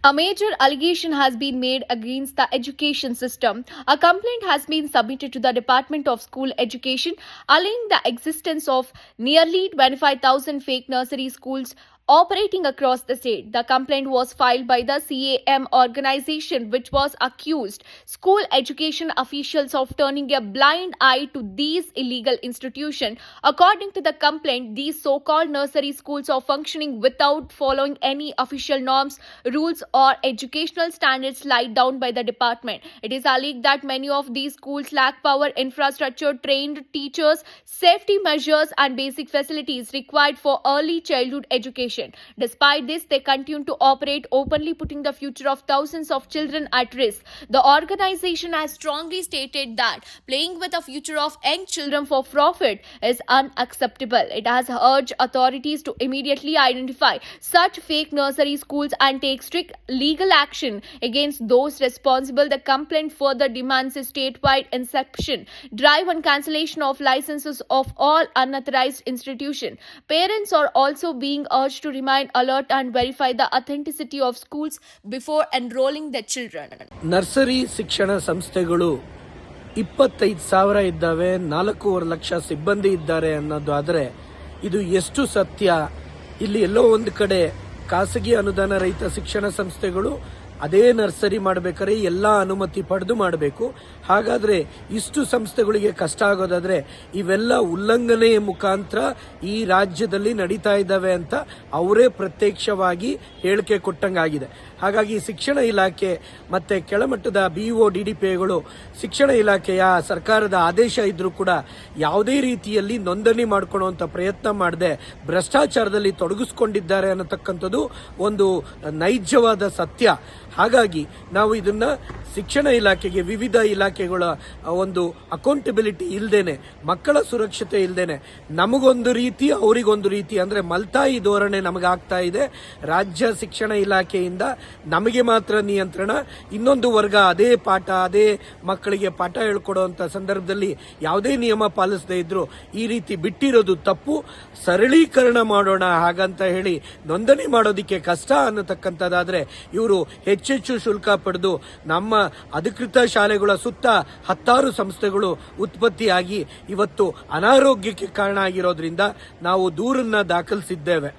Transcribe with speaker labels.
Speaker 1: A major allegation has been made against the education system. A complaint has been submitted to the Department of School Education alleging the existence of nearly 25,000 fake nursery schools operating across the state. The complaint was filed by the CAM organization, which was accused school education officials of turning a blind eye to these illegal institutions. According to the complaint, these so-called nursery schools are functioning without following any official norms, rules, or educational standards laid down by the department. It is alleged that many of these schools lack power infrastructure, trained teachers, safety measures, and basic facilities required for early childhood education. Despite this, they continue to operate openly, putting the future of thousands of children at risk. The organization has strongly stated that playing with the future of young children for profit is unacceptable. It has urged authorities to immediately identify such fake nursery schools and take strict legal action against those responsible. The complaint further demands a statewide inspection drive and cancellation of licenses of all unauthorized institutions. Parents are also being urged to remain alert and verify the authenticity of schools before enrolling their children.
Speaker 2: Nursery ಶಿಕ್ಷಣ ಸಂಸ್ಥೆಗಳು 25,000 ಇದ್ದಾವೆ, 4.5 ಲಕ್ಷ ಸಿಬ್ಬಂದಿ ಇದ್ದಾರೆ ಅನ್ನೋದು ಆದರೆ ಇದು ಎಷ್ಟು ಸತ್ಯ? ಇಲ್ಲಿ ಎಲ್ಲೋ ಒಂದು ಕಡೆ ಖಾಸಗಿ ಅನುದಾನ ರಹಿತ ಶಿಕ್ಷಣ ಸಂಸ್ಥೆಗಳು ಅದೇ ನರ್ಸರಿ ಮಾಡಬೇಕಾದ್ರೆ ಎಲ್ಲ ಅನುಮತಿ ಪಡೆದು ಮಾಡಬೇಕು. ಹಾಗಾದ್ರೆ ಇಷ್ಟು ಸಂಸ್ಥೆಗಳಿಗೆ ಕಷ್ಟ ಆಗೋದಾದ್ರೆ ಇವೆಲ್ಲ ಉಲ್ಲಂಘನೆಯ ಮುಖಾಂತರ ಈ ರಾಜ್ಯದಲ್ಲಿ ನಡೀತಾ ಇದ್ದಾವೆ ಅಂತ ಅವರೇ ಪ್ರತ್ಯಕ್ಷವಾಗಿ ಹೇಳಿಕೆ ಕೊಟ್ಟಂಗಾಗಿದೆ. ಹಾಗಾಗಿ ಶಿಕ್ಷಣ ಇಲಾಖೆ ಮತ್ತೆ ಕೆಳಮಟ್ಟದ BO DDPಗಳು ಶಿಕ್ಷಣ ಇಲಾಖೆಯ ಸರ್ಕಾರದ ಆದೇಶ ಇದ್ರೂ ಕೂಡ ಯಾವುದೇ ರೀತಿಯಲ್ಲಿ ನೋಂದಣಿ ಮಾಡ್ಕೊಳ್ಳುವಂತ ಪ್ರಯತ್ನ ಮಾಡದೆ ಭ್ರಷ್ಟಾಚಾರದಲ್ಲಿ ತೊಡಗಿಸಿಕೊಂಡಿದ್ದಾರೆ ಅನ್ನತಕ್ಕಂಥದ್ದು ಒಂದು ನೈಜವಾದ ಸತ್ಯ. ಹಾಗಾಗಿ ನಾವು ಇದನ್ನ ಶಿಕ್ಷಣ ಇಲಾಖೆಗೆ, ವಿವಿಧ ಇಲಾಖೆಗಳ ಒಂದು ಅಕೌಂಟಬಿಲಿಟಿ ಇಲ್ದೇನೆ, ಮಕ್ಕಳ ಸುರಕ್ಷತೆ ಇಲ್ದೇನೆ ನಮಗೊಂದು ರೀತಿ ಅವರಿಗೊಂದು ರೀತಿ ಅಂದ್ರೆ ಮಲ್ತಾಯಿ ಧೋರಣೆ ನಮಗಾಗ್ತಾ ಇದೆ. ರಾಜ್ಯ ಶಿಕ್ಷಣ ಇಲಾಖೆಯಿಂದ ನಮಗೆ ಮಾತ್ರ ನಿಯಂತ್ರಣ, ಇನ್ನೊಂದು ವರ್ಗ ಅದೇ ಮಕ್ಕಳಿಗೆ ಪಾಠ ಹೇಳ್ಕೊಡುವಂತ ಸಂದರ್ಭದಲ್ಲಿ ಯಾವುದೇ ನಿಯಮ ಪಾಲಿಸದೇ ಇದ್ರು ಈ ರೀತಿ ಬಿಟ್ಟಿರೋದು ತಪ್ಪು. ಸರಳೀಕರಣ ಮಾಡೋಣ ಹಾಗಂತ ಹೇಳಿ ನೋಂದಣಿ ಮಾಡೋದಿಕ್ಕೆ ಕಷ್ಟ ಅನ್ನತಕ್ಕಂಥದ್ದಾದ್ರೆ ಇವರು ಹೆಚ್ಚೆಚ್ಚು ಶುಲ್ಕ ಪಡೆದು ನಮ್ಮ ಅಧಿಕೃತ ಶಾಲೆಗಳ ಸುತ್ತ 10 ಸಂಸ್ಥೆಗಳು ಉತ್ಪತ್ತಿಯಾಗಿ ಇವತ್ತು ಅನಾರೋಗ್ಯಕ್ಕೆ ಕಾರಣ ಆಗಿರೋದ್ರಿಂದ ನಾವು ದೂರನ್ನ ದಾಖಲಿಸಿದ್ದೇವೆ.